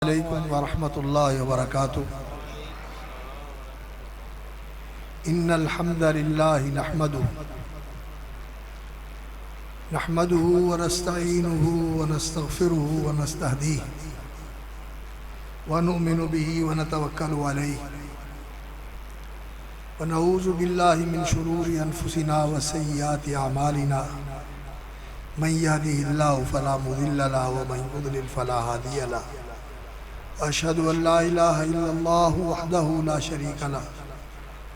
علیکم ورحمۃ اللہ وبرکاتہ۔ ان الحمد للہ نحمده ونستعینه ونستغفره ونستهدیه ونؤمن به ونتوکل علیہ ونعوذ باللہ من شرور انفسنا وسیئات اعمالنا من یهده اللہ فلا مضل له ومن یضلل فلا هادی له وأشهد أن لا إله إلا الله وحده لا شريك له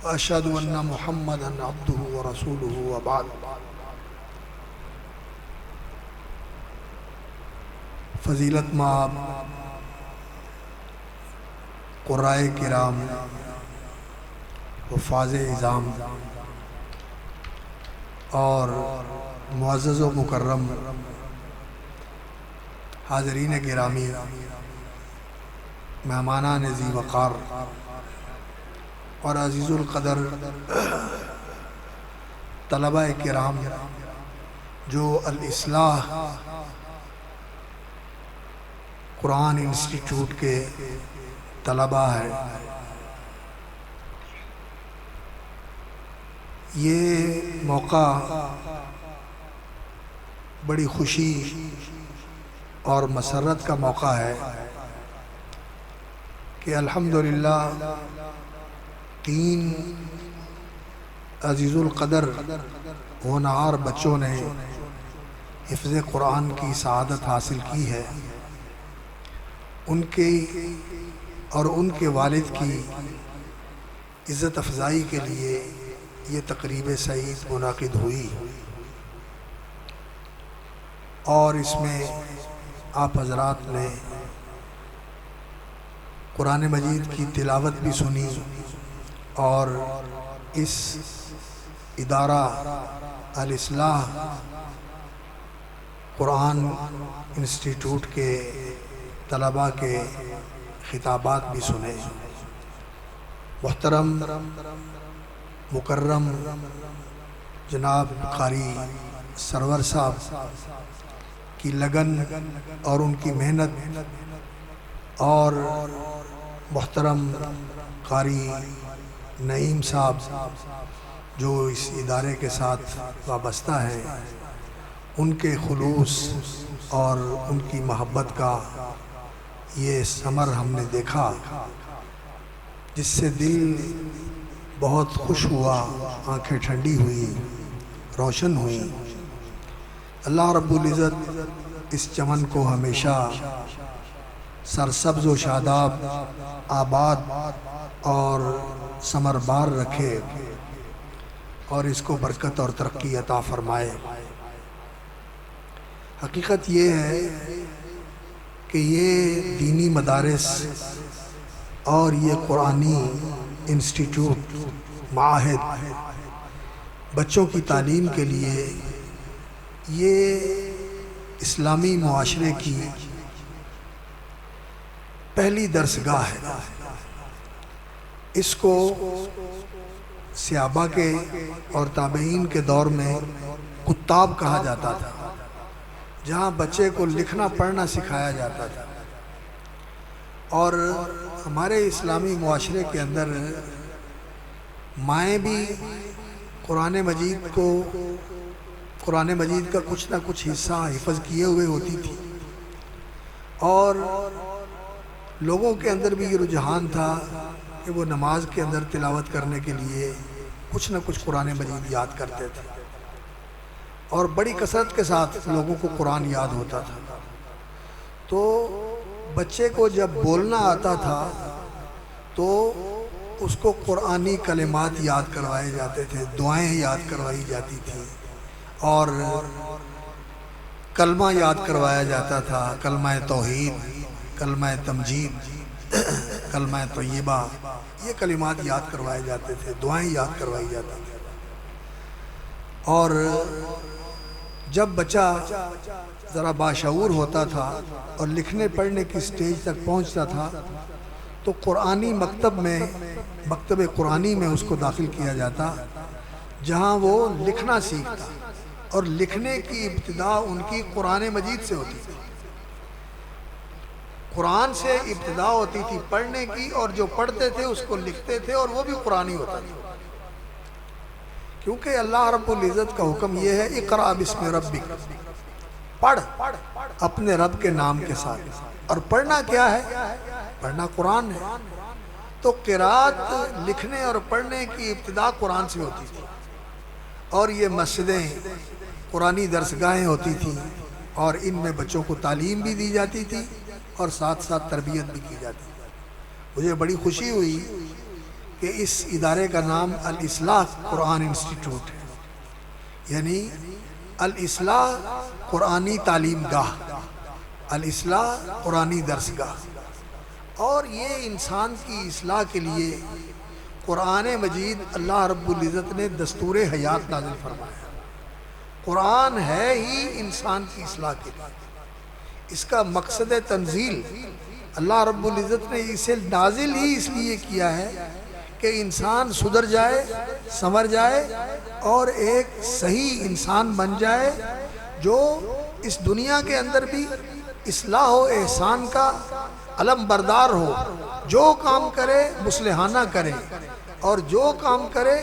وأشهد أن محمدا عبده ورسوله وبعد۔ فضیلت مآب قرائے کرام حفاظ اعظام اور معزز و مکرم حاضرین گرامی، مہمانان ذی وقار اور عزیز القدر طلبہ کرام جو الاصلاح قرآن انسٹیٹیوٹ کے طلبہ ہیں، یہ موقع بڑی خوشی اور مسرت کا موقع ہے کہ الحمدللہ 3 عزیز القدر ہونہار بچوں نے حفظ قرآن کی سعادت حاصل کی ہے۔ ان کے اور ان کے والد کی عزت افزائی کے لیے یہ تقریب سعید منعقد ہوئی، اور اس میں آپ حضرات نے قرآن مجید کی تلاوت بھی سنی، اور اس ادارہ الاصلاح قرآن انسٹیٹیوٹ کے طلباء کے خطابات بھی سنے۔ محترم مکرم جناب قاری سرور صاحب کی لگن اور ان کی محنت، اور محترم قاری نعیم صاحب جو اس ادارے کے ساتھ وابستہ ہیں، ان کے خلوص اور ان کی محبت کا یہ ثمر ہم نے دیکھا، جس سے دل بہت خوش ہوا، آنکھیں ٹھنڈی ہوئی، روشن ہوئی۔ اللہ رب العزت اس چمن کو ہمیشہ سرسبز و شاداب، آباد اور ثمربار رکھے، اور اس کو برکت اور ترقی عطا فرمائے۔ حقیقت یہ ہے کہ یہ دینی مدارس اور یہ قرآنی انسٹیٹیوٹ، معاہد بچوں کی تعلیم کے لیے یہ اسلامی معاشرے کی پہلی درسگاہ ہے۔ اس کو صحابہ کے اور تابعین کے دور میں کتاب کہا جاتا تھا، جہاں بچے کو لکھنا پڑھنا سکھایا جاتا تھا۔ اور ہمارے اسلامی معاشرے کے اندر مائیں بھی قرآن مجید کا کچھ نہ کچھ حصہ حفظ کیے ہوئے ہوتی تھی، اور لوگوں کے اندر بھی یہ رجحان تھا کہ وہ نماز کے اندر تلاوت کرنے کے لیے کچھ نہ کچھ قرآن مجید یاد کرتے تھے، اور بڑی کثرت کے ساتھ لوگوں کو قرآن یاد ہوتا تھا۔ تو بچے کو جب بولنا آتا تھا تو اس کو قرآنی کلمات یاد کروائے جاتے تھے، دعائیں یاد کروائی جاتی تھیں، اور کلمہ یاد کروایا جاتا تھا، کلمہ توحید، کلمہ تمجید، کلمہ طیبہ، یہ کلمات یاد کروائے جاتے تھے، دعائیں یاد کروائی جاتی تھیں۔ اور جب بچہ ذرا باشعور ہوتا تھا اور لکھنے پڑھنے کی سٹیج تک پہنچتا تھا تو مکتب قرآنی میں اس کو داخل کیا جاتا، جہاں وہ لکھنا سیکھتا، اور لکھنے کی ابتدا ان کی قرآن مجید سے ہوتی تھی۔ قرآن سے ابتدا ہوتی تھی پڑھنے کی، اور جو پڑھتے تھے اس کو لکھتے تھے، اور وہ بھی قرآنی ہوتا تھا، کیونکہ اللہ رب العزت کا حکم یہ ہے اقرأ بسم ربک، پڑھ اپنے رب کے نام کے ساتھ۔ اور پڑھنا کیا ہے؟ پڑھنا قرآن ہے۔ تو قرات لکھنے اور پڑھنے کی ابتدا قرآن سے ہوتی تھی، اور یہ مسجدیں قرآنی درسگاہیں ہوتی تھیں، اور ان میں بچوں کو تعلیم بھی دی جاتی تھی اور ساتھ ساتھ تربیت بھی کی جاتی تھی۔ مجھے بڑی خوشی ہوئی کہ اس ادارے کا نام الاصلاح قرآن انسٹیٹیوٹ ہے، یعنی الاصلاح قرآنی تعلیم گاہ، الاصلاح قرآنی درسگاہ۔ اور یہ انسان کی اصلاح کے لیے قرآن مجید اللہ رب العزت نے دستور حیات نازل فرمایا۔ قرآن ہے ہی انسان کی اصلاح کے لیے، اس کا مقصد تنزیل اللہ رب العزت نے اسے نازل ہی اس لیے کیا ہے کہ انسان سدھر جائے، سنور جائے، اور ایک صحیح انسان بن جائے جو اس دنیا کے اندر بھی اصلاح و احسان کا علم بردار ہو، جو کام کرے مصلحانہ کرے، اور جو کام کرے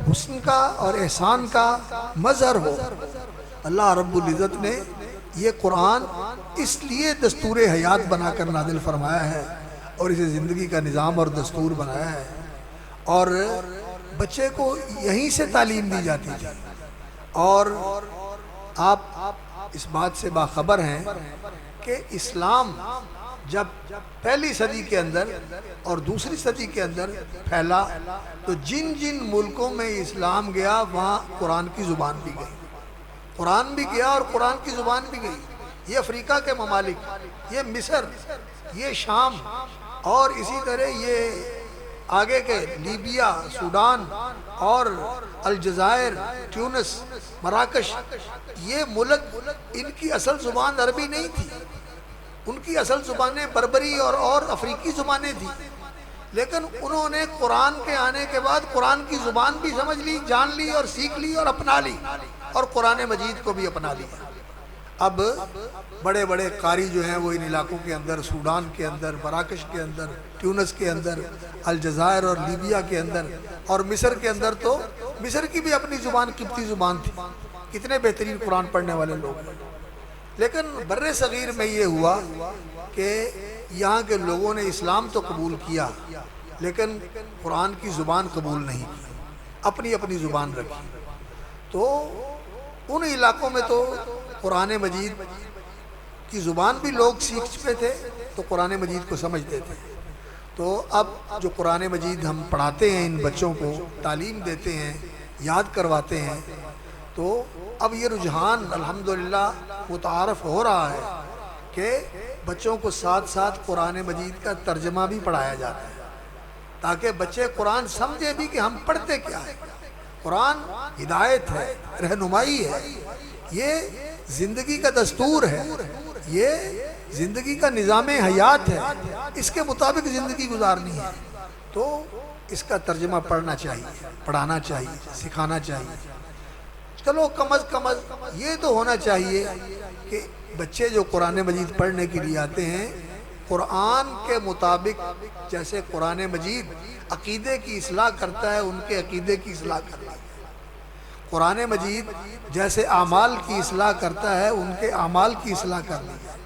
حسن کا اور احسان کا مظہر ہو۔ اللہ رب العزت نے یہ قرآن اس لیے دستور حیات بنا کر نازل فرمایا ہے، اور اسے زندگی کا نظام اور دستور بنایا ہے، اور بچے کو یہیں سے تعلیم دی جاتی تھی۔ اور آپ اس بات سے باخبر ہیں کہ اسلام جب پہلی صدی کے اندر اور دوسری صدی کے اندر پھیلا، تو جن جن ملکوں میں اسلام گیا وہاں قرآن کی زبان بھی گئی، قرآن بھی گیا اور قرآن کی زبان بھی گئی۔ یہ افریقہ کے ممالک، یہ مصر، یہ شام، اور اسی طرح یہ آگے کے لیبیا، سوڈان اور الجزائر، ٹیونس، مراکش، یہ ملک ان کی اصل زبان عربی نہیں تھی، ان کی اصل زبانیں بربری اور افریقی زبانیں تھیں، لیکن انہوں نے قرآن کے آنے کے بعد قرآن کی زبان بھی سمجھ لی، جان لی اور سیکھ لی اور اپنا لی، اور قرآن مجید کو بھی اپنا لیا۔ اب بڑے بڑے قاری جو ہیں وہ ان علاقوں کے اندر، سوڈان کے اندر، مراکش کے اندر، ٹیونس کے اندر، الجزائر اور لیبیا کے اندر، اور مصر کے اندر، تو مصر کی بھی اپنی زبان قبطی زبان تھی، کتنے بہترین قرآن پڑھنے والے لوگ ہیں۔ لیکن بر صغیر میں یہ ہوا کہ یہاں کے لوگوں نے اسلام تو قبول کیا، لیکن قرآن کی زبان قبول نہیں کی، اپنی اپنی زبان رکھی۔ تو ان علاقوں میں تو قرآن مجید کی زبان بھی لوگ سیکھ چکے تھے، تو قرآن مجید کو سمجھتے تھے۔ تو اب جو قرآن مجید ہم پڑھاتے ہیں، ان بچوں کو تعلیم دیتے ہیں، یاد کرواتے ہیں، تو اب یہ رجحان الحمدللہ متعارف ہو رہا ہے کہ بچوں کو ساتھ ساتھ قرآن مجید کا ترجمہ بھی پڑھایا جاتا ہے، تاکہ بچے قرآن سمجھے بھی کہ ہم پڑھتے کیا ہے۔ قرآن ہدایت ہے، رہنمائی ہے، یہ زندگی کا دستور ہے، یہ زندگی کا نظام حیات ہے، اس کے مطابق زندگی گزارنی ہے۔ تو اس کا ترجمہ پڑھنا چاہیے، پڑھانا چاہیے، سکھانا چاہیے۔ چلو کم از کم یہ تو ہونا چاہیے کہ بچے جو قرآن مجید پڑھنے کے لیے آتے ہیں، قرآن کے مطابق، جیسے قرآن مجید عقیدے کی اصلاح کرتا ہے، ان کے عقیدے کی اصلاح کرتا ہے۔ قرآن مجید جیسے اعمال کی اصلاح کرتا ہے، ان کے اعمال کی اصلاح کرتا ہے۔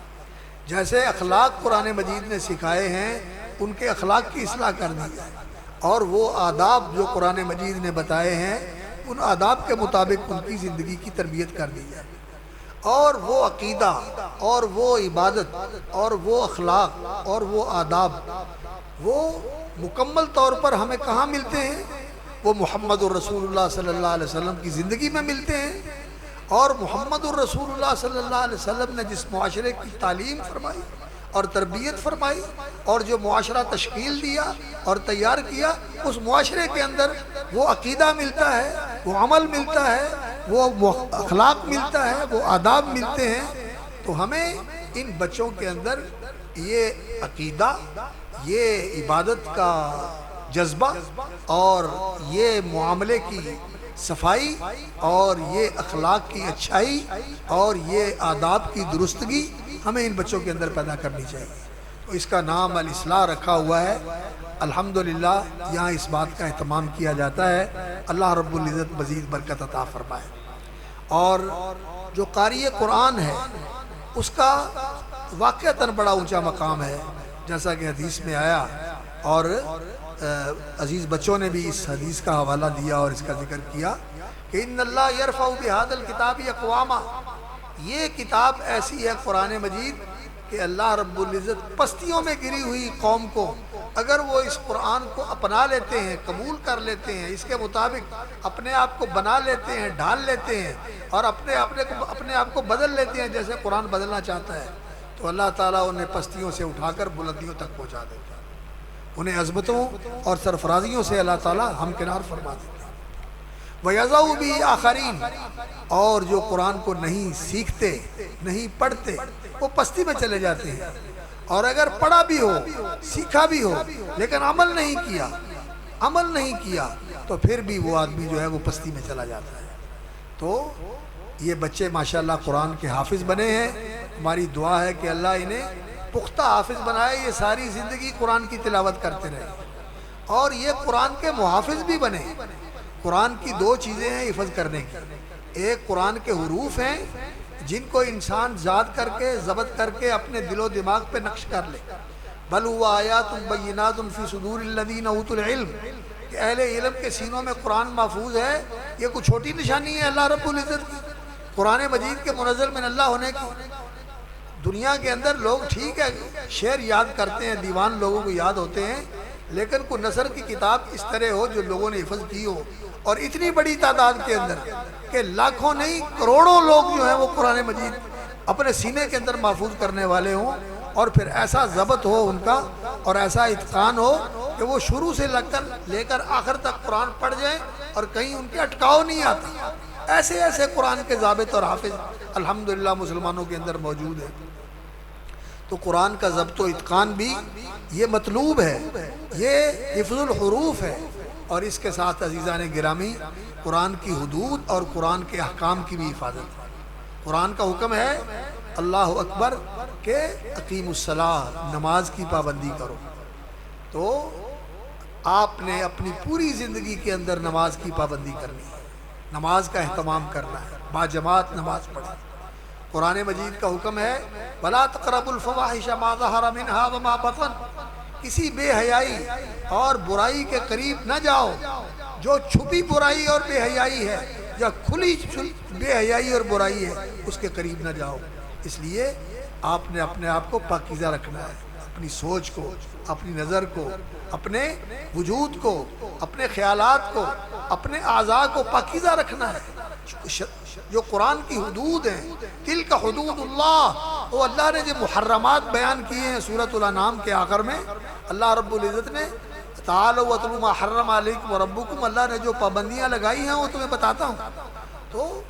جیسے اخلاق قرآن مجید نے سکھائے ہیں، ان کے اخلاق کی اصلاح کرنی ہے، اور وہ آداب جو قرآن مجید نے بتائے ہیں، ان آداب کے مطابق ان کی زندگی کی تربیت کر دی جائے۔ اور وہ عقیدہ اور وہ عبادت اور وہ اخلاق اور وہ آداب، وہ مکمل طور پر ہمیں کہاں ملتے ہیں؟ وہ محمد الرسول اللہ صلی اللہ علیہ وسلم کی زندگی میں ملتے ہیں۔ اور محمد الرسول اللہ صلی اللہ علیہ وسلم نے جس معاشرے کی تعلیم فرمائی اور تربیت فرمائی، اور جو معاشرہ تشکیل دیا اور تیار کیا، اس معاشرے کے اندر وہ عقیدہ ملتا ہے، وہ عمل ملتا ہے، وہ اخلاق ملتا ہے، وہ آداب ملتے ہیں۔ تو ہمیں ان بچوں کے اندر یہ عقیدہ، یہ عبادت کا جذبہ، اور یہ معاملے کی صفائی، اور یہ اخلاق کی اچھائی، اور یہ آداب کی درستگی ہمیں ان بچوں کے اندر پیدا کرنی چاہیے۔ اس کا نام الاصلاح رکھا ہوا ہے۔ الحمدللہ یہاں اس بات کا اہتمام کیا جاتا ہے، اللہ رب العزت مزید برکت عطا فرمائے۔ اور جو قاری قرآن ہے اس کا واقعتاً بڑا اونچا مقام ہے، جیسا کہ حدیث میں آیا، اور عزیز بچوں نے بھی اس حدیث کا حوالہ دیا اور اس کا ذکر کیا کہ ان اللہ یرفع بہذا الکتاب اقواما، یہ کتاب ایسی ہے قرآن مجید کہ اللہ رب العزت پستیوں میں گری ہوئی قوم کو اگر وہ اس قرآن کو اپنا لیتے ہیں، قبول کر لیتے ہیں، اس کے مطابق اپنے آپ کو بنا لیتے ہیں، ڈھال لیتے ہیں اور اپنے آپ کو بدل لیتے ہیں جیسے قرآن بدلنا چاہتا ہے، تو اللہ تعالیٰ انہیں پستیوں سے اٹھا کر بلندیوں تک پہنچا دیتا ہے، انہیں عظمتوں اور سرفرازیوں سے اللہ تعالیٰ ہمکنار فرما دیتا ہے۔ وَيَضَعُ بِهِ آخَرِينَ، اور جو قرآن کو نہیں سیکھتے، نہیں پڑھتے، وہ پستی میں چلے جاتے ہیں، اور اگر پڑھا بھی ہو، سیکھا بھی ہو، لیکن عمل نہیں کیا تو پھر بھی وہ آدمی جو ہے وہ پستی میں چلا جاتا ہے۔ تو یہ بچے ماشاءاللہ قرآن کے حافظ بنے ہیں، ہماری دعا ہے کہ اللہ انہیں پختہ حافظ بنائے، یہ ساری زندگی قرآن کی تلاوت کرتے رہے اور یہ قرآن کے محافظ بھی بنے۔ قرآن کی دو چیزیں ہیں حفظ کرنے کی، ایک قرآن کے حروف ہیں جن کو انسان یاد کر کے ضبط کر کے اپنے دل و دماغ پہ نقش کر لے، بل هو آیات بینات فی صدور الذین اوتوا العلم، کہ اہل علم کے سینوں میں قرآن محفوظ ہے، یہ کوئی چھوٹی نشانی ہے اللہ رب العزت کی، قرآن مجید کے منزل من اللہ ہونے کی۔ دنیا کے اندر لوگ ٹھیک ہے شعر یاد کرتے ہیں، دیوان لوگوں کو یاد ہوتے ہیں، لیکن کوئی نثر کی کتاب اس طرح ہو جو لوگوں نے حفظ کی ہو، اور اتنی بڑی تعداد کے اندر کہ لاکھوں نہیں کروڑوں لوگ جو ہیں وہ قرآن مجید اپنے سینے کے اندر محفوظ کرنے والے ہوں، اور پھر ایسا ضبط ہو ان کا اور ایسا اتقان ہو کہ وہ شروع سے لے کر آخر تک قرآن پڑھ جائیں اور کہیں ان کے اٹکاؤ نہیں آتا۔ ایسے ایسے قرآن کے ضابط اور حافظ الحمدللہ مسلمانوں کے اندر موجود ہیں۔ تو قرآن کا ضبط و اتقان بھی یہ مطلوب ہے، یہ حفظ الحروف ہے، اور اس کے ساتھ عزیزان گرامی قرآن کی حدود اور قرآن کے احکام کی بھی حفاظت ہے۔ قرآن کا حکم ہے اللہ اکبر کہ اقیم الصلاۃ، نماز کی پابندی کرو، تو آپ نے اپنی پوری زندگی کے اندر نماز کی پابندی کرنی ہے، نماز کا اہتمام کرنا ہے، باجماعت نماز پڑھیں۔ قرآن مجید کا حکم ہے وَلَا تَقْرَبُوا الْفَوَاحِشَ مَا ظَهَرَ مِنْهَا وَمَا بَطَنَ، کسی بے حیائی اور برائی کے قریب نہ جاؤ، جو چھپی برائی اور بے حیائی ہے یا کھلی بے حیائی اور برائی ہے اس کے قریب نہ جاؤ۔ اس لیے آپ نے اپنے آپ کو پاکیزہ رکھنا ہے، اپنی سوچ کو، اپنی نظر کو، اپنے وجود کو، اپنے خیالات کو، اپنے اعضاء کو پاکیزہ رکھنا ہے۔ جو قرآن کی حدود ہیں، تلک حدود اللہ، وہ اللہ نے جو محرمات بیان کیے ہیں سورۃ الانعام کے آخر میں، اللہ رب العزت نے تعالوا واتلوا ما حرم علیکم ربکم، اللہ نے جو پابندیاں لگائی ہیں وہ تمہیں بتاتا ہوں، تو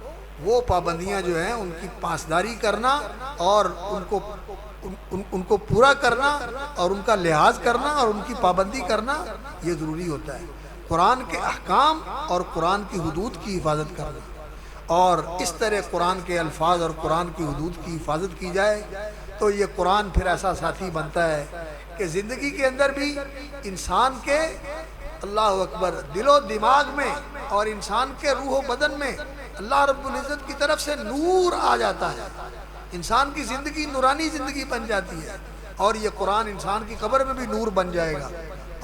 وہ پابندیاں جو ہیں ان کی پاسداری کرنا اور ان کو پورا کرنا اور ان کا لحاظ کرنا اور ان کی پابندی کرنا یہ ضروری ہوتا ہے۔ قرآن کے احکام اور قرآن کی حدود کی حفاظت کرنا، اور اس طرح قرآن کے الفاظ اور قرآن کی حدود کی حفاظت کی جائے تو یہ قرآن پھر ایسا ساتھی بنتا ہے کہ زندگی کے اندر بھی انسان کے اللہ اکبر دل و دماغ میں اور انسان کے روح و بدن میں اللہ رب العزت کی طرف سے نور آ جاتا ہے، انسان کی زندگی نورانی زندگی بن جاتی ہے، اور یہ قرآن انسان کی قبر میں بھی نور بن جائے گا،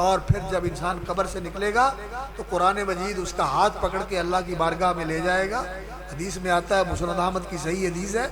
اور پھر جب انسان قبر سے نکلے گا تو قرآن مجید اس کا ہاتھ پکڑ کے اللہ کی بارگاہ میں لے جائے گا۔ حدیث میں آتا ہے، مسند احمد کی صحیح حدیث ہے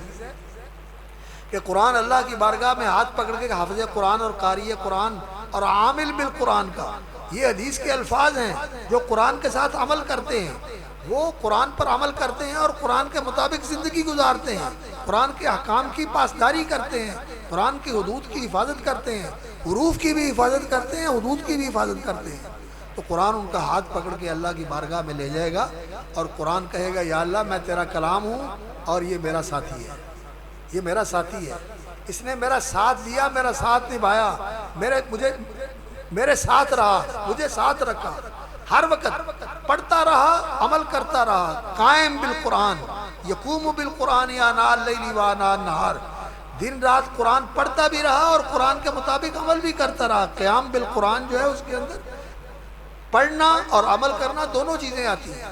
کہ قرآن اللہ کی بارگاہ میں ہاتھ پکڑ کے حافظ قرآن اور قاری قرآن اور عامل بالقرآن کا، یہ حدیث کے الفاظ ہیں، جو قرآن کے ساتھ عمل کرتے ہیں، وہ قرآن پر عمل کرتے ہیں اور قرآن کے مطابق زندگی گزارتے ہیں، قرآن کے احکام کی پاسداری کرتے ہیں، قرآن کی حدود کی حفاظت کرتے ہیں، حروف کی بھی حفاظت کرتے ہیں، حدود کی بھی حفاظت کرتے ہیں، تو قرآن ان کا ہاتھ پکڑ کے اللہ کی بارگاہ میں لے جائے گا اور قرآن کہے گا یا اللہ میں تیرا کلام ہوں اور یہ میرا ساتھی ہے، یہ میرا ساتھی ہے، اس نے میرا ساتھ دیا، میرا ساتھ نبھایا، میرے ساتھ رہا، مجھے ساتھ رکھا، ہر وقت پڑھتا رہا، عمل کرتا رہا، قائم بالقرآن، یقوم بالقرآن آناء اللیل و آناء النہار، دن رات قرآن پڑھتا بھی رہا اور قرآن کے مطابق عمل بھی کرتا رہا. قیام بالقرآن جو ہے اس کے اندر پڑھنا اور عمل کرنا دونوں چیزیں آتی ہیں.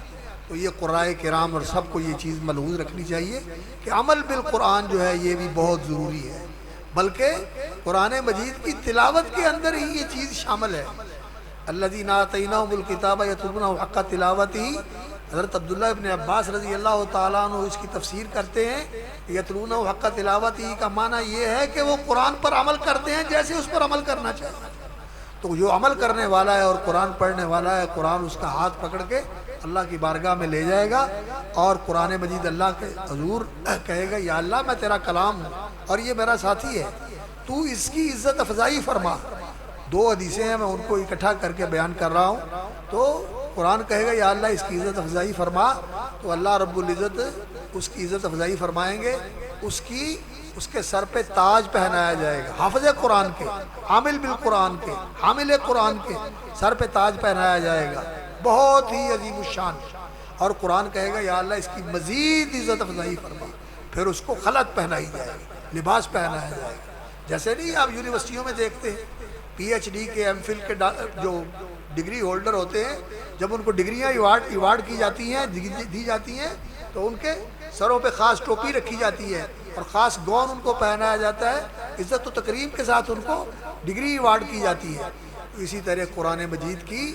تو یہ قرائے کرام اور سب کو یہ چیز ملحوظ رکھنی چاہیے کہ عمل بالقرآن جو ہے یہ بھی بہت ضروری ہے، بلکہ قرآن مجید کی تلاوت کے اندر ہی یہ چیز شامل ہے. الذین آتیناہم الکتاب یتلونہ حق تلاوتہ، حضرت عبداللہ ابن عباس رضی اللہ تعالیٰ عنہ اس کی تفسیر کرتے ہیں. یتلونہ حق تلاوتہ کا معنی یہ ہے کہ وہ قرآن پر عمل کرتے ہیں جیسے اس پر عمل کرنا چاہیے. تو جو عمل کرنے والا ہے اور قرآن پڑھنے والا ہے، قرآن اس کا ہاتھ پکڑ کے اللہ کی بارگاہ میں لے جائے گا اور قرآن مجید اللہ کے حضور کہے گا یا اللہ میں تیرا کلام ہوں اور یہ میرا ساتھی ہے، تو اس کی عزت افزائی فرما. دو حدیثیں ہیں، میں ان کو اکٹھا کر کے بیان کر رہا ہوں. تو قرآن کہے گا یا اللہ اس کی عزت افزائی فرما، تو اللہ رب العزت اس کی عزت افزائی فرمائیں گے. اس کے سر پہ تاج پہنایا جائے گا. حافظ قرآن کے، عامل بالقرآن کے، حامل قرآن کے سر پہ تاج پہنایا جائے گا، بہت ہی عظیم الشان. اور قرآن کہے گا یا اللہ اس کی مزید عزت افزائی فرما. پھر اس کو خلعت پہنائی جائے گی، لباس پہنایا جائے گا. جیسے نہیں آپ یونیورسٹیوں میں دیکھتے ہیں پی ایچ ڈی کے، ایم فل کے جو ڈگری ہولڈر ہوتے ہیں، جب ان کو ڈگریاں ایوارڈ کی جاتی ہیں، دی جاتی ہیں، تو ان کے سروں پہ خاص ٹوپی رکھی جاتی ہے اور خاص گون ان کو پہنایا جاتا ہے. عزت و تکریم کے ساتھ ان کو ڈگری ایوارڈ کی جاتی ہے. اسی طرح قرآن مجید کی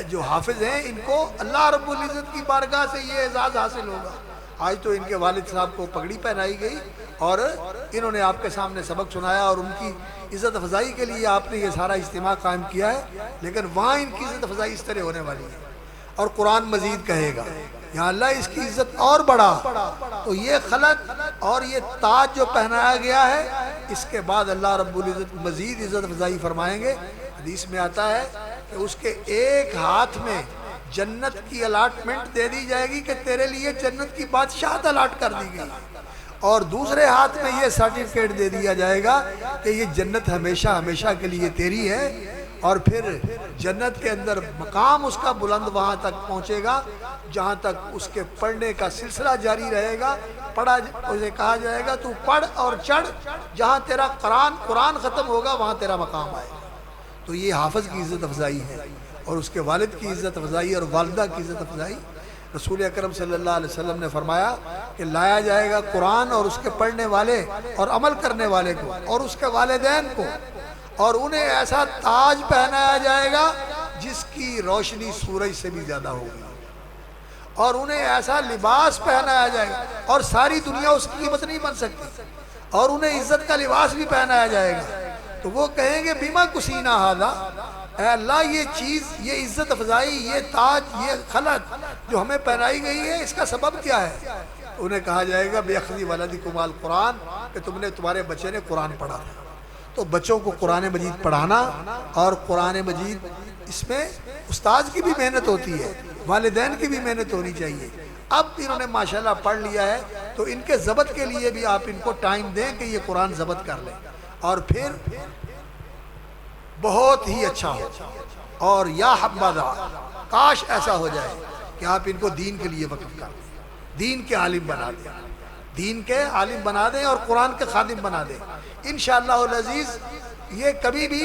جو حافظ ہیں ان کو اللہ رب العزت کی بارگاہ سے یہ اعزاز حاصل ہوگا. آج تو ان کے والد صاحب کو پگڑی پہنائی گئی اور انہوں نے آپ کے سامنے سبق سنایا اور ان کی عزت افزائی کے لیے آپ نے یہ سارا اجتماع قائم کیا ہے، لیکن وہاں ان کی عزت افزائی اس طرح ہونے والی ہے. اور قرآن مزید کہے گا یا اللہ اس کی عزت اور بڑھا. تو یہ خلعت اور یہ تاج جو پہنایا گیا ہے، اس کے بعد اللہ رب العزت مزید عزت افزائی فرمائیں گے. حدیث میں آتا ہے کہ اس کے ایک ہاتھ میں جنت کی الاٹمنٹ دے دی جائے گی کہ تیرے لیے جنت کی بادشاہت الاٹ کر دی گئی، اور دوسرے ہاتھ میں یہ سرٹیفکیٹ دے دیا جائے گا کہ یہ جنت ہمیشہ ہمیشہ کے لیے تیری ہے. اور پھر جنت کے اندر مقام اس کا بلند وہاں تک پہنچے گا جہاں تک اس کے پڑھنے کا سلسلہ جاری رہے گا. اسے کہا جائے گا تو پڑھ اور چڑھ، جہاں تیرا قرآن ختم ہوگا وہاں تیرا مقام آئے گا. تو یہ حافظ کی عزت افزائی ہے، اور اس کے والد کی عزت افزائی اور والدہ کی عزت افزائی. رسول اکرم صلی اللہ علیہ وسلم نے فرمایا کہ لایا جائے گا قرآن اور اس کے پڑھنے والے اور عمل کرنے والے کو اور اس کے والدین کو، اور انہیں ایسا تاج پہنایا جائے گا جس کی روشنی سورج سے بھی زیادہ ہوگی، اور انہیں ایسا لباس پہنایا جائے گا اور ساری دنیا اس کی قیمت نہیں بن سکتی، اور انہیں عزت کا لباس بھی پہنایا جائے گا. تو وہ کہیں گے بیما کسینا ہاذا، اے اللہ یہ چیز، یہ عزت افزائی، یہ تاج، یہ خلعت جو ہمیں پہنائی گئی ہے، اس کا سبب کیا ہے؟ انہیں کہا جائے گا بِأَخْذِ وَلَدِكُمْ الْقُرْآنَ، کہ تم نے، تمہارے بچے نے قرآن پڑھا. تو بچوں کو قرآن مجید پڑھانا، اور قرآن مجید اس میں استاد کی بھی محنت ہوتی ہے، والدین کی بھی محنت ہونی چاہیے. اب انہوں نے ماشاءاللہ پڑھ لیا ہے تو ان کے ضبط کے لیے بھی آپ ان کو ٹائم دیں کہ یہ قرآن ضبط کر لیں، اور پھر بہت ہی اچھا ہو. اور یا حبذا، کاش ایسا ہو جائے کہ آپ ان کو دین کے لیے وقف کر دیں، دین کے عالم بنا دیں، دین کے عالم بنا دیں اور قرآن کے خادم بنا دیں. انشاءاللہ العزیز یہ کبھی بھی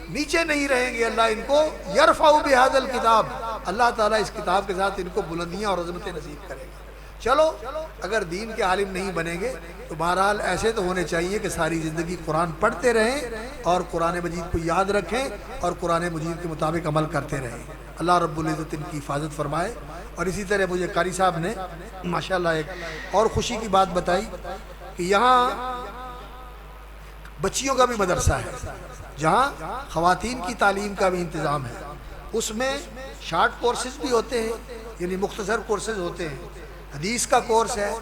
نیچے نہیں رہیں گے. اللہ ان کو یرفع بہذا الکتاب، اللہ تعالیٰ اس کتاب کے ساتھ ان کو بلندیاں اور عظمتیں نصیب کرے گا. چلو اگر دین کے عالم نہیں بنیں گے تو بہرحال ایسے تو ہونے چاہیے کہ ساری زندگی قرآن پڑھتے رہیں اور قرآن مجید کو یاد رکھیں اور قرآن مجید کے مطابق عمل کرتے رہیں. اللہ رب العزت ان کی حفاظت فرمائے. اور اسی طرح مجھے قاری صاحب نے ماشاءاللہ ایک اور خوشی کی بات بتائی کہ یہاں بچیوں کا بھی مدرسہ ہے، جہاں خواتین کی تعلیم کا بھی انتظام ہے. اس میں شارٹ کورسز بھی ہوتے ہیں، یعنی مختصر کورسز ہوتے ہیں. حدیث کا کورس ہے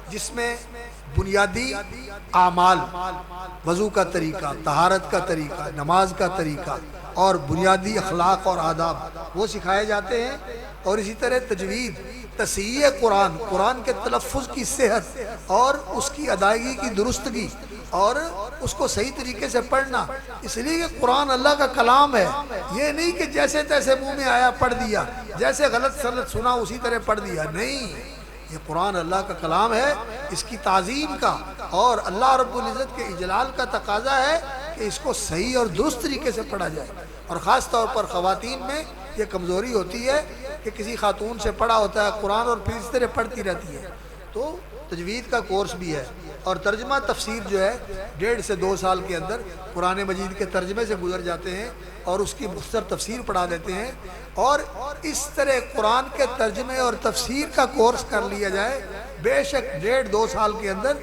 جس میں بنیادی اعمال، وضو کا طریقہ، طہارت کا طریقہ، نماز کا طریقہ اور بنیادی اخلاق اور آداب وہ سکھائے جاتے ہیں. اور اسی طرح تجوید، تصحیح قرآن، قرآن کے تلفظ کی صحت اور اس کی ادائیگی کی درستگی اور اس کو صحیح طریقے سے پڑھنا، اس لیے کہ قرآن اللہ کا کلام ہے. یہ نہیں کہ جیسے تیسے منہ میں آیا پڑھ دیا، جیسے غلط سلط سنا اسی طرح پڑھ دیا، نہیں. یہ قرآن اللہ کا کلام ہے، اس کی تعظیم کا اور اللہ رب العزت کے اجلال کا تقاضا ہے کہ اس کو صحیح اور درست طریقے سے پڑھا جائے۔ اور خاص طور پر خواتین میں یہ کمزوری ہوتی ہے کہ کسی خاتون سے پڑھا ہوتا ہے قرآن اور پھر اس طرح پڑھتی رہتی ہے۔ تو تجوید کا کورس بھی ہے، اور ترجمہ تفسیر جو ہے 1.5 سے 2 سال کے اندر قرآن مجید کے ترجمے سے گزر جاتے ہیں اور اس کی مختصر تفسیر پڑھا دیتے ہیں۔ اور اس طرح قرآن کے ترجمے اور تفسیر کا کورس کر لیا جائے بے شک 1.5-2 سال کے اندر،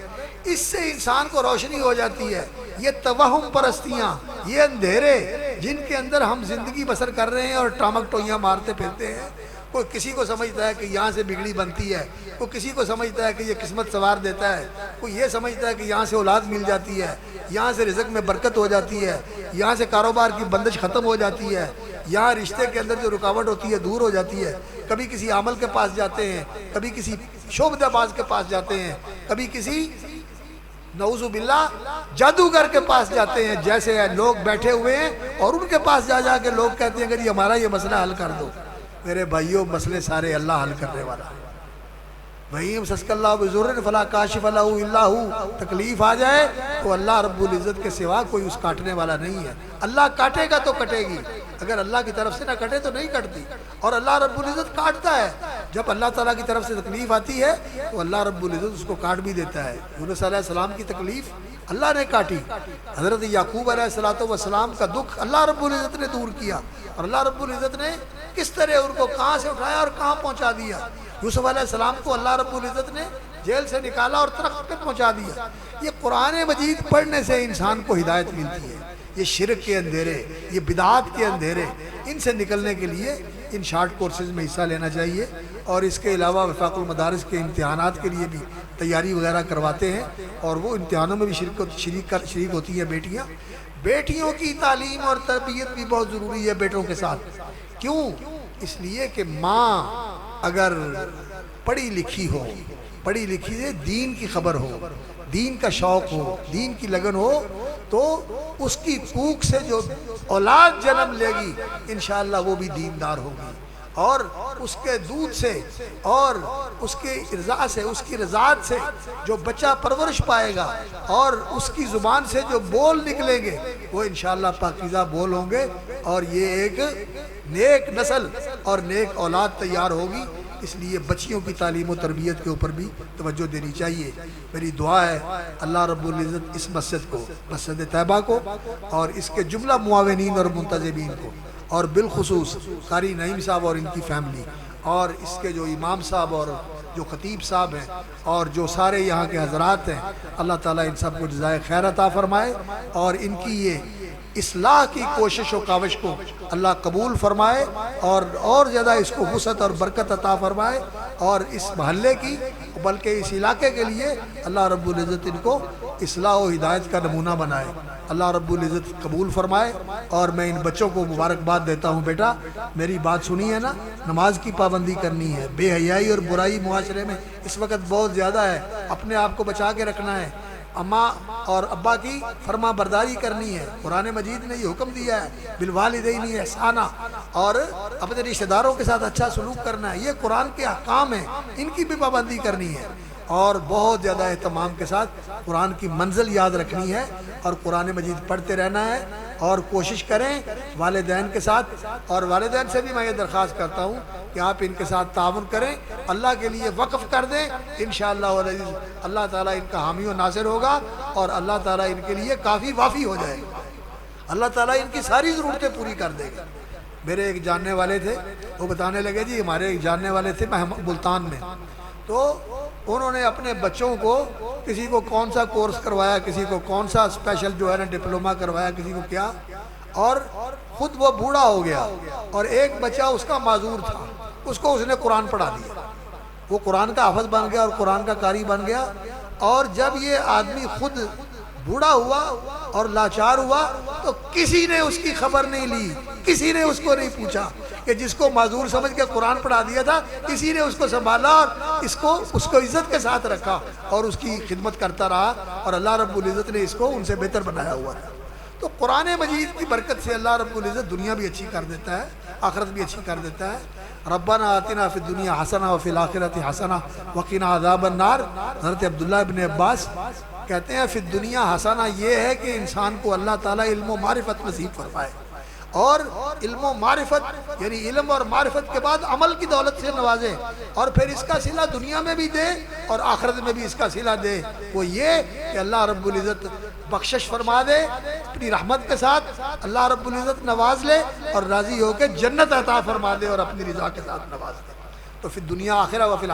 اس سے انسان کو روشنی ہو جاتی ہے۔ یہ توہم پرستیاں، یہ اندھیرے جن کے اندر ہم زندگی بسر کر رہے ہیں اور ٹامک ٹوئیاں مارتے پھرتے ہیں، کوئی کسی کو سمجھتا ہے کہ یہاں سے بگڑی بنتی ہے، کوئی کسی کو سمجھتا ہے کہ یہ قسمت سوار دیتا ہے، کوئی یہ سمجھتا ہے کہ یہاں سے اولاد مل جاتی ہے، یہاں سے رزق میں برکت ہو جاتی ہے، یہاں سے کاروبار کی بندش ختم ہو جاتی ہے، یہاں رشتے کے اندر جو رکاوٹ ہوتی ہے دور ہو جاتی ہے۔ کبھی کسی عامل کے پاس جاتے ہیں، کبھی کسی شعبدہ باز کے پاس جاتے ہیں، کبھی کسی نعوذ باللہ جادوگر کے پاس جاتے ہیں، جیسے لوگ بیٹھے ہوئے ہیں اور ان کے پاس جا کے لوگ کہتے ہیں کہ جی ہمارا یہ مسئلہ حل کر دو۔ میرے بھائیوں، مسئلے سارے اللہ حل کرنے والا ہے۔ وَإِن يَمْسَسْكَ اللَّهُ بِضُرٍّ فَلَا كَاشِفَ لَهُ إِلَّا هُوَ، تکلیف آ جائے تو اللہ رب العزت کے سوا کوئی اس کاٹنے والا نہیں ہے۔ اللہ کاٹے گا تو کٹے گی، اگر اللہ کی طرف سے نہ کٹے تو نہیں کٹتی، اور اللہ رب العزت کاٹتا ہے۔ جب اللہ تعالیٰ کی طرف سے تکلیف آتی ہے تو اللہ رب العزت اس کو کاٹ بھی دیتا ہے۔ یونس علیہ السلام کی تکلیف اللہ نے کاٹی، حضرت یعقوب علیہ السلام کا دکھ اللہ رب العزت نے دور کیا، اور اللہ رب العزت نے کس طرح ان کو کہاں سے اٹھایا اور کہاں پہنچا دیا۔ یوسف علیہ السلام کو اللہ رب العزت نے جیل سے نکالا اور ترخت پہ پہنچا دیا۔ یہ قرآن مجید پڑھنے سے انسان کو ہدایت ملتی ہے۔ یہ شرک کے اندھیرے، یہ بدعات کے اندھیرے، ان سے نکلنے کے لیے ان شارٹ کورسز میں حصہ لینا چاہیے، اور اس کے علاوہ وفاق المدارس کے امتحانات کے لیے بھی تیاری وغیرہ کرواتے ہیں، اور وہ امتحانوں میں بھی شریک ہوتی ہیں بیٹیاں۔ بیٹیوں کی تعلیم اور تربیت بھی بہت ضروری ہے بیٹوں کے ساتھ۔ کیوں؟ اس لیے کہ ماں اگر پڑھی لکھی ہو، پڑھی لکھی سے دین کی خبر ہو، دین کا شوق ہو، دین کی لگن ہو، تو اس کی کوکھ سے جو اولاد جنم لے گی انشاءاللہ وہ بھی دیندار ہوگی، اور اس کے دودھ سے اور اس کے ارضاء سے، اس کی رضاعت سے جو بچہ پرورش پائے گا اور اس کی زبان سے جو بول نکلیں گے وہ انشاءاللہ پاکیزہ بول ہوں گے، اور یہ ایک نیک نسل اور نیک اولاد تیار ہوگی۔ اس لیے بچیوں کی تعلیم و تربیت کے اوپر بھی توجہ دینی چاہیے۔ میری دعا ہے اللہ رب العزت اس مسجد کو، مسجد طیبہ کو، اور اس کے جملہ معاونین اور منتظمین کو، اور بالخصوص قاری نعیم صاحب اور ان کی فیملی، اور اس کے جو امام صاحب اور جو خطیب صاحب ہیں اور جو سارے یہاں کے حضرات ہیں، اللہ تعالیٰ ان سب کو جزائے خیر عطا فرمائے، اور ان کی یہ اصلاح کی کوشش و کاوش کو اللہ قبول فرمائے، اور زیادہ اس کو وسعت اور برکت عطا فرمائے، اور اس محلے کی بلکہ اس علاقے کے لیے اللہ رب العزت ان کو اصلاح و ہدایت کا نمونہ بنائے۔ اللہ رب العزت قبول فرمائے، اور میں ان بچوں کو مبارکباد دیتا ہوں۔ بیٹا میری بات سنی ہے نا، نماز کی پابندی کرنی ہے، بے حیائی اور برائی معاشرے میں اس وقت بہت زیادہ ہے، اپنے آپ کو بچا کے رکھنا ہے، اماں اور ابا کی فرما برداری کرنی ہے۔ قرآن مجید نے یہ حکم دیا ہے بالوالدین احسانا، اور اپنے رشتہ داروں کے ساتھ اچھا سلوک کرنا ہے، یہ قرآن کے احکام ہیں، ان کی بھی پابندی کرنی ہے، اور بہت زیادہ اہتمام کے ساتھ قرآن کی منزل یاد رکھنی ہے، اور قرآن مجید پڑھتے رہنا ہے، اور کوشش کریں والدین کے ساتھ، اور والدین سے بھی میں یہ درخواست کرتا ہوں کہ آپ ان کے ساتھ تعاون کریں، اللہ کے لیے وقف کر دیں، انشاءاللہ والعزیز اللہ تعالیٰ ان کا حامی و ناصر ہوگا، اور اللہ تعالیٰ ان کے لیے کافی وافی ہو جائے گا، اللہ تعالیٰ ان کی ساری ضرورتیں پوری کر دے گا۔ میرے ایک جاننے والے تھے، وہ بتانے لگے جی ہمارے ایک جاننے والے تھے ملتان میں، تو انہوں نے اپنے بچوں کو کسی کو کون سا کورس کروایا، کسی کو کون سا اسپیشل جو ہے نا ڈپلوما کروایا، کسی کو کیا، اور خود وہ بوڑھا ہو گیا، اور ایک بچہ اس کا معذور تھا، اس کو اس نے قرآن پڑھا دیا، وہ قرآن کا حافظ بن گیا اور قرآن کا قاری بن گیا۔ اور جب یہ آدمی خود بوڑھا ہوا اور لاچار ہوا تو کسی نے اس کی خبر نہیں لی، کسی نے اس کو نہیں پوچھا کہ جس کو معذور سمجھ کے قرآن پڑھا دیا تھا، کسی نے اس کو سنبھالا اور اس کو عزت کے ساتھ رکھا اور اس کی خدمت کرتا رہا، اور اللہ رب العزت نے اس کو ان سے بہتر بنایا ہوا تھا۔ تو قرآن مجید کی برکت سے اللہ رب العزت دنیا بھی اچھی کر دیتا ہے، آخرت بھی اچھی کر دیتا ہے۔ ربنا آتنا فی الدنیا حسنہ وفی الآخرۃ حسنہ وقنا عذاب النار۔ حضرت عبداللہ ابن عباس کہتے ہیں فی الدنیا حسنہ یہ ہے کہ انسان کو اللہ تعالیٰ علم و معرفت نصیب فرمائے، اور علم و معرفت یعنی علم اور معرفت کے بعد عمل کی دولت سے نوازے، اور پھر اس کا صلہ دنیا میں بھی دے اور آخرت میں بھی اس کا صلہ دے۔ وہ یہ کہ اللہ رب العزت بخشش فرما دے اپنی رحمت کے ساتھ، اللہ رب العزت نواز لے اور راضی ہو کے جنت عطا فرما دے اور اپنی رضا کے ساتھ نواز دے۔ تو فی الدنیا آخرہ وفی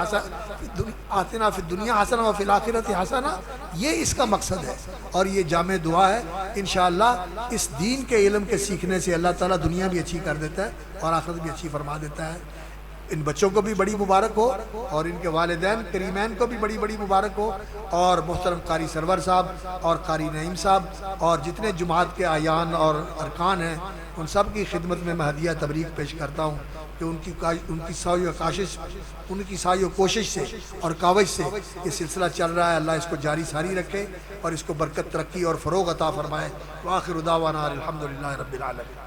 آتنا فی الدنیا حسنہ وفی الآخرۃ حسنہ، یہ اس کا مقصد ہے اور یہ جامع دعا ہے۔ انشاءاللہ اس دین کے علم کے سیکھنے سے اللہ تعالیٰ دنیا بھی اچھی کر دیتا ہے اور آخرت بھی اچھی فرما دیتا ہے۔ ان بچوں کو بھی بڑی مبارک ہو اور ان کے والدین کریمین کو بھی بڑی بڑی مبارک ہو، اور محترم قاری سرور صاحب اور قاری نعیم صاحب اور جتنے جماعت کے اعیان اور ارکان ہیں ان سب کی خدمت میں میں ہدیہ تبریک پیش کرتا ہوں کہ ان کی سعی و کوشش سے اور کاوش سے یہ سلسلہ چل رہا ہے۔ اللہ اس کو جاری ساری رکھے اور اس کو برکت، ترقی اور فروغ عطا فرمائے۔ وآخر دعوانا الحمدللہ رب العالمین۔